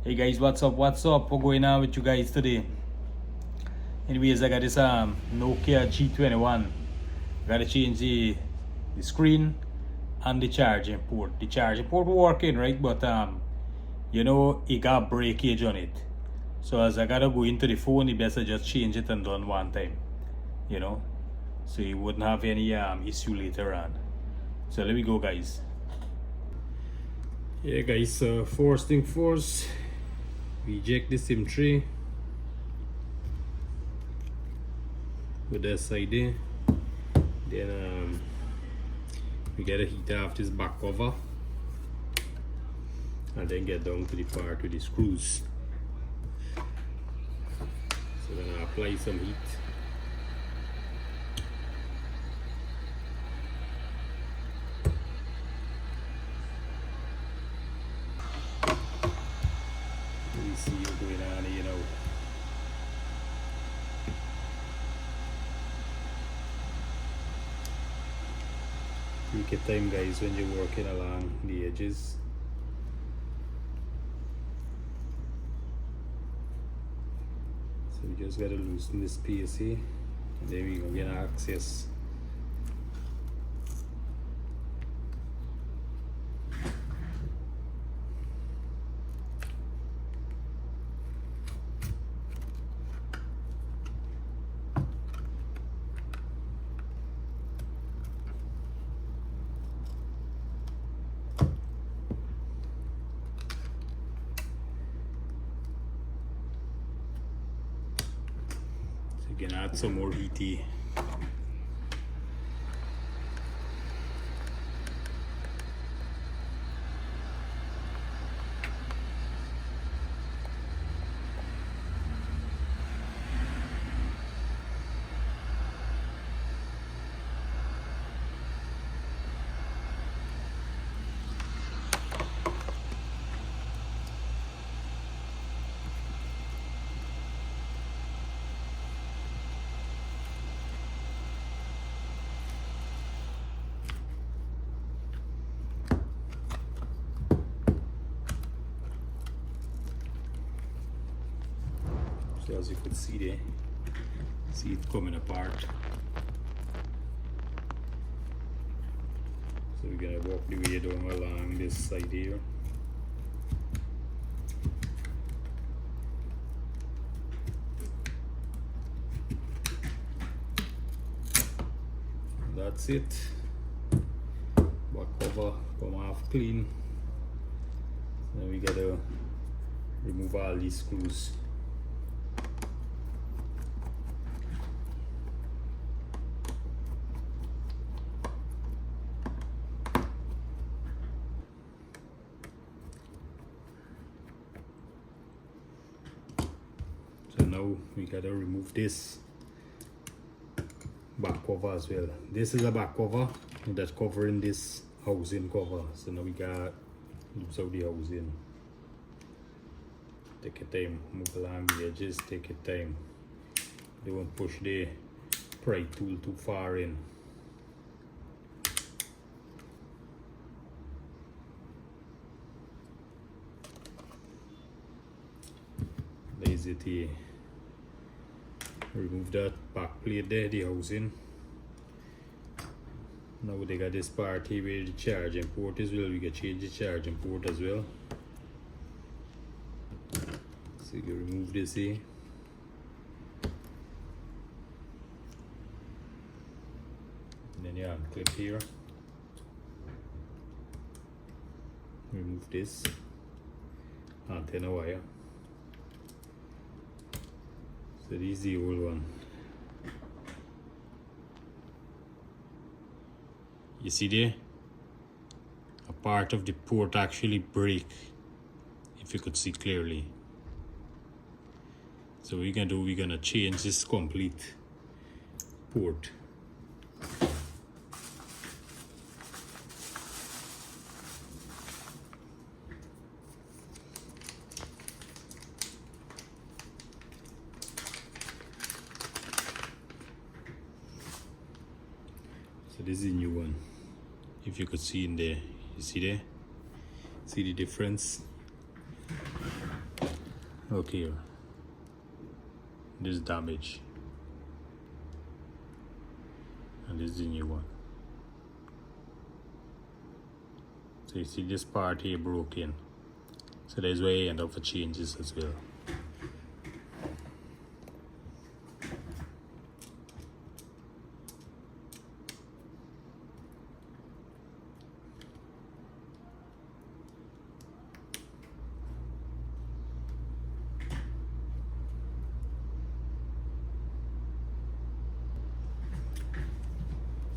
Hey guys, what's up? What's up? What's going on with you guys today? Anyways, I got this Nokia G21. Gotta change the screen and the charging port. The charging port working, right? But you know, it got breakage on it. So as I gotta go into the phone, it better just change it and done one time. You know, so you wouldn't have any issue later on. So let me go, guys. Yeah, guys. So first thing first, we eject the SIM tray with that side there. Then we gotta heat off this back cover and then get down to the part with the screws. So then I apply some heat. We see what's going on here now. Take your time, guys, when you're working along the edges. So we just gotta loosen this piece here, and then we're gonna get access. You can add some more heat here. So as you could see there, see it coming apart. So we're gonna walk the way down along this side here. That's it. Back cover come off clean. Then we gotta remove all these screws. So now we gotta remove this back cover as well. This is a back cover that's covering this housing cover. So now we gotta loose out the housing. Take your time, move along the edges, take your time. Don't push the pry tool too far in. Lays it here. Remove that back plate there, the housing. Now they got this part here where the charging port is. Well, we can change the charging port as well. So you can remove this here. And then you unclip here. Remove this antenna wire. So this is the old one. You see there? A part of the port actually break, if you could see clearly. So what we're gonna do, we're gonna change this complete port. So this is a new one. If you could see in there, you see there? See the difference? Look here, this damage, and this is the new one. So you see this part here broken, so that's why I end up for changes as well.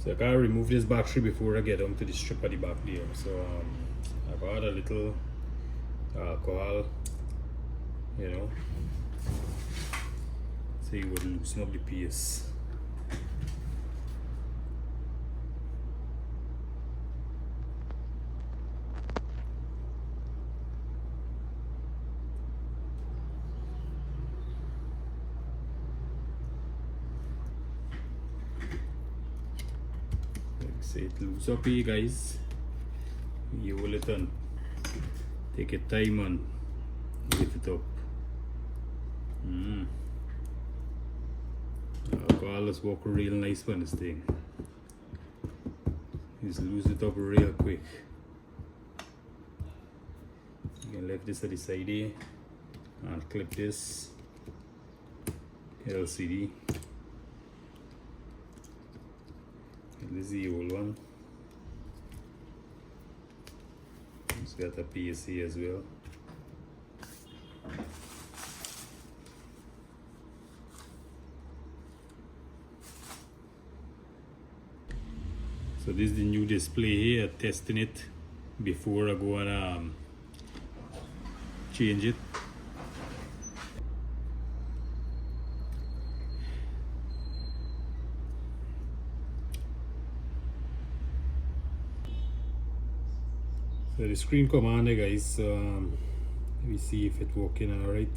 So I gotta remove this battery before I get onto the strip at the back there. So I've got a little alcohol, you know, so you would loosen up the piece. Say it loose up here, guys. You will it on. Take your time and lift it up. Alcohol is work real nice on this thing. Just loose it up real quick. You can left this at the side here and clip this LCD. This is the old one. It's got a PSC as well. So this is the new display here, testing it before I go and change it. So the screen commander, guys, let me see if it's working alright.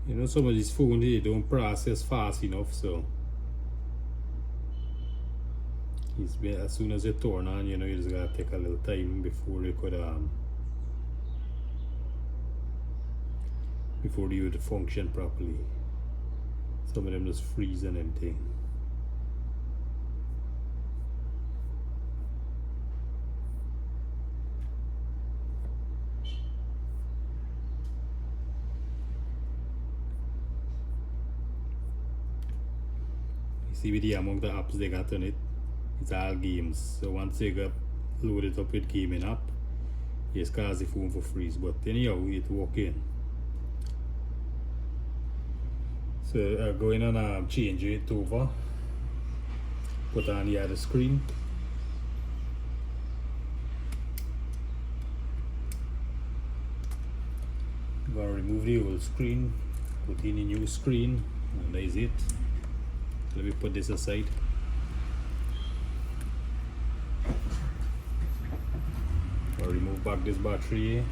You know, some of these phones here don't process fast enough, so as soon as you turn on, you know, you just gotta take a little time before you could before you would function properly. Some of them just freeze and everything. You see with the amount of apps they got on it, it's all games. So once you get loaded up with gaming app, you just cause the phone for freeze. But anyhow, it working. So going on change it over. Put on the other screen. I'm gonna remove the old screen, put in a new screen, and that is it. Let me put this aside. I'll remove back this battery.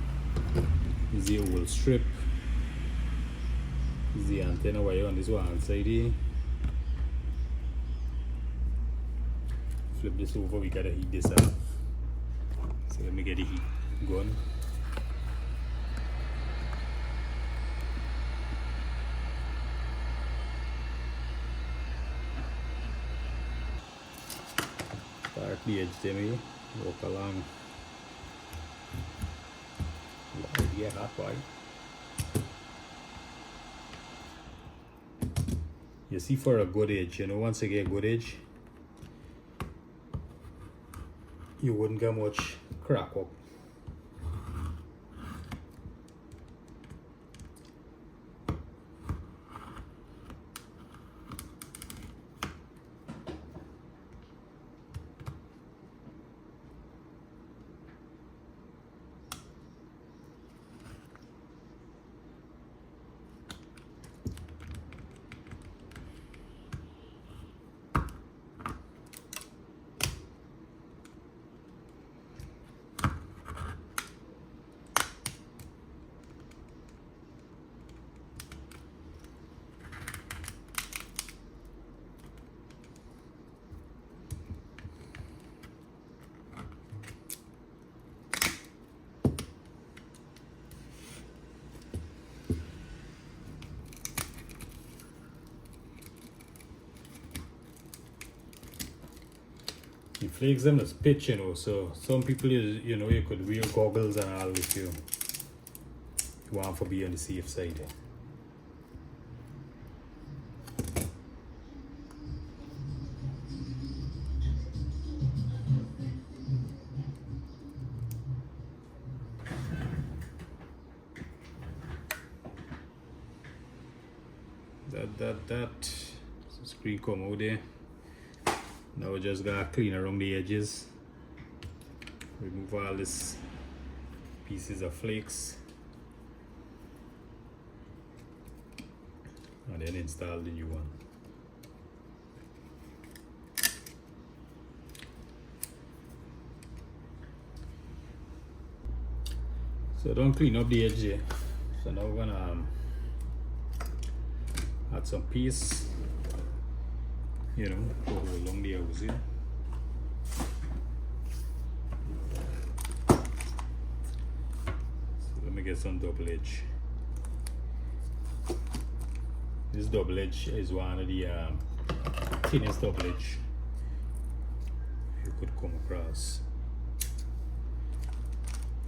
This is the old strip. This is the antenna wire on this one side here. Flip this over, we gotta heat this up. So let me get the heat going. Start the edge there, walk along. Yeah, halfway. You see, for a good edge, you know, once you get a good edge, you wouldn't get much crack up. flakes them is pitch, you know, so some people, you know, you could wear goggles and all if you want to be on the safe side. That screen come out there. Now we just gotta clean around the edges, remove all this pieces of flakes, and then install the new one. So don't clean up the edge here. So now we're gonna add some piece, you know, go along the house here. So let me get some double edge. This double edge is one of the thinnest double edge you could come across.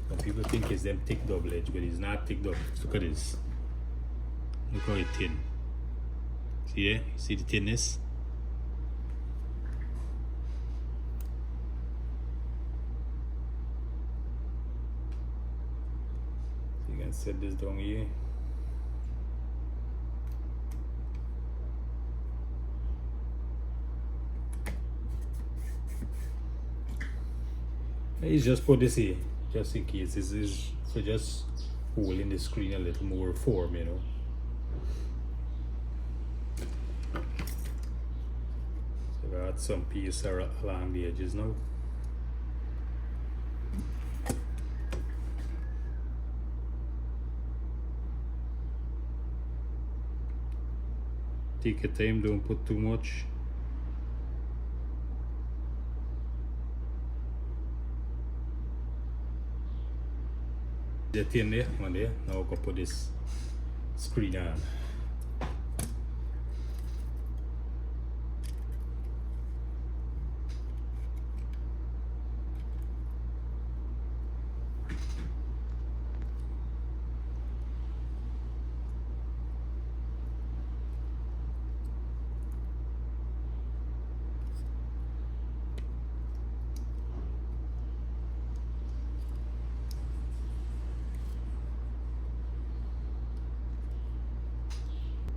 Some people think it's them thick double edge, but it's not thick double edge. Look at this. Look how it's thin. See there? See the thinness? So you can set this down here. Let's just put this here, just in case. This is for just holding the screen a little more form, you know. So I add some piece along the edges now. Take your time, don't put too much. That in there, one there. Now I can put this screen on.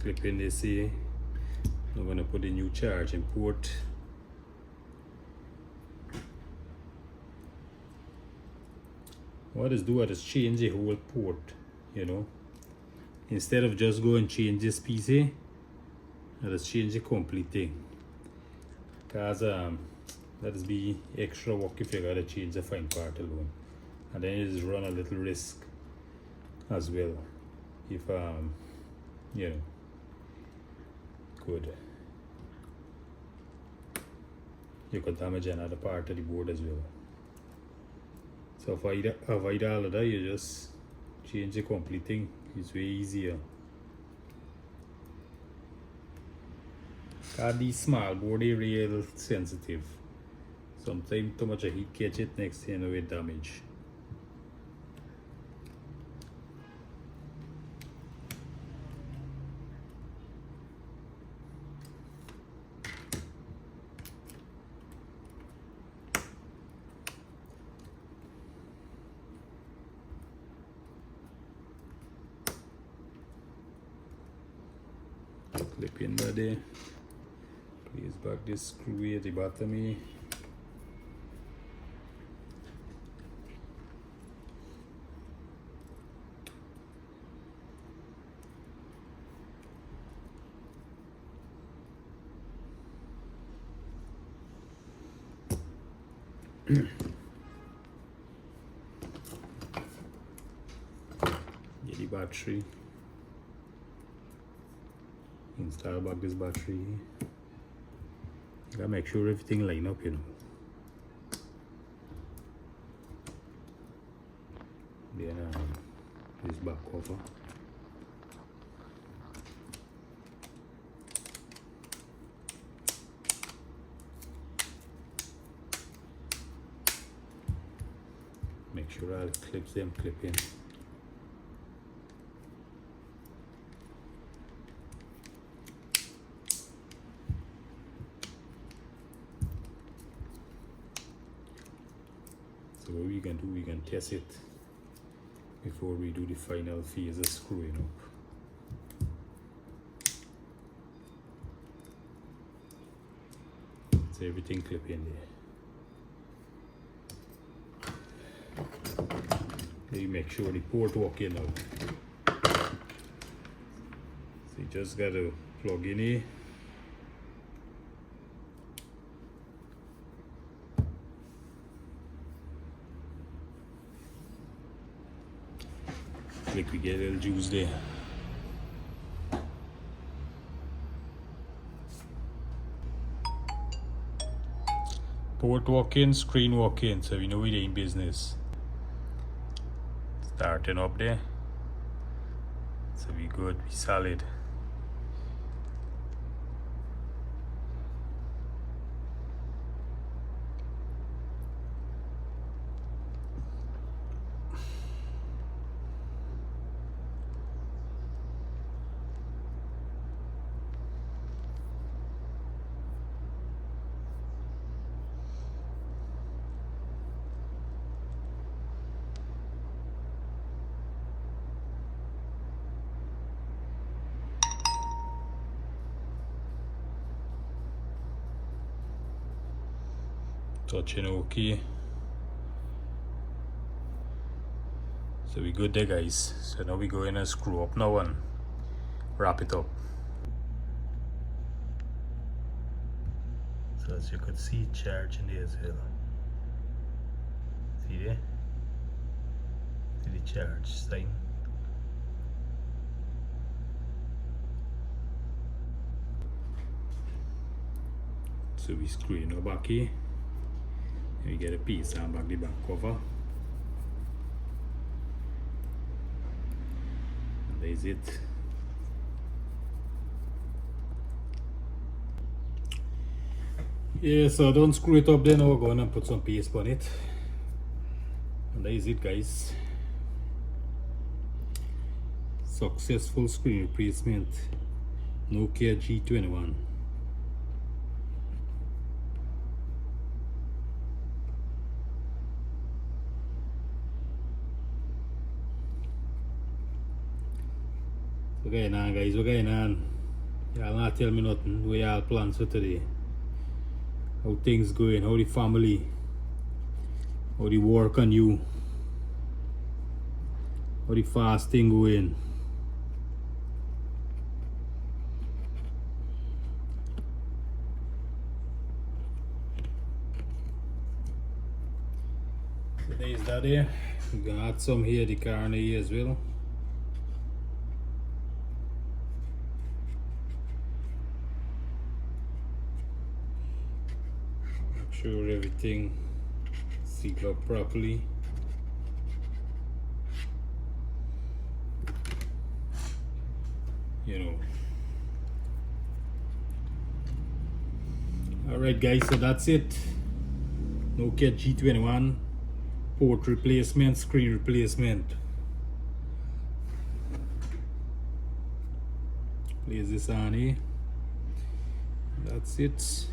Clip in this here. I'm gonna put the new charging port. What is do is change the whole port, you know. Instead of just go and change this piece here, let us change the complete thing. Cause that is be extra work if you gotta change the fine part alone. And then you just run a little risk as well. If you know, you could damage another part of the board as well. So if I avoid all of that, you just change the complete thing. It's way easier. Cause these small board are real sensitive. Sometimes too much heat catch it, next thing you know, it damage. Clip in there. Place back this screw at the bottom here. Get the battery. Install back this battery. You gotta make sure everything line up, you know. Then this back cover. make sure all the clips them clip in. So what we can do, we can test it before we do the final phase of screwing up. So everything clip in there. Then you make sure the port walk in out. So you just gotta plug in here. Like we get a little juice there. Port walk in, screen walk in, so we know it ain't business. Starting up there. So we good, we solid. Touching okay. So we good there, guys. So now we go in and screw up now and wrap it up. So as you could see, charging there as well. See there? See the charge sign. So we screw in our back here. And we get a piece and back the back cover. And there's it. Yeah, so don't screw it up then, we're going to put some paste on it. And that is it, guys. Successful screen replacement. Nokia G21. What's going on, guys? What's going on? Y'all not tell me nothing. What y'all plans for today? How things going? How the family? How the work on you? How the fasting going? So there's that here. We're gonna add some here, the carne here as well. Sure everything sealed up properly. You know. Alright guys, so that's it. Nokia G21 port replacement, screen replacement. Place this on here. That's it.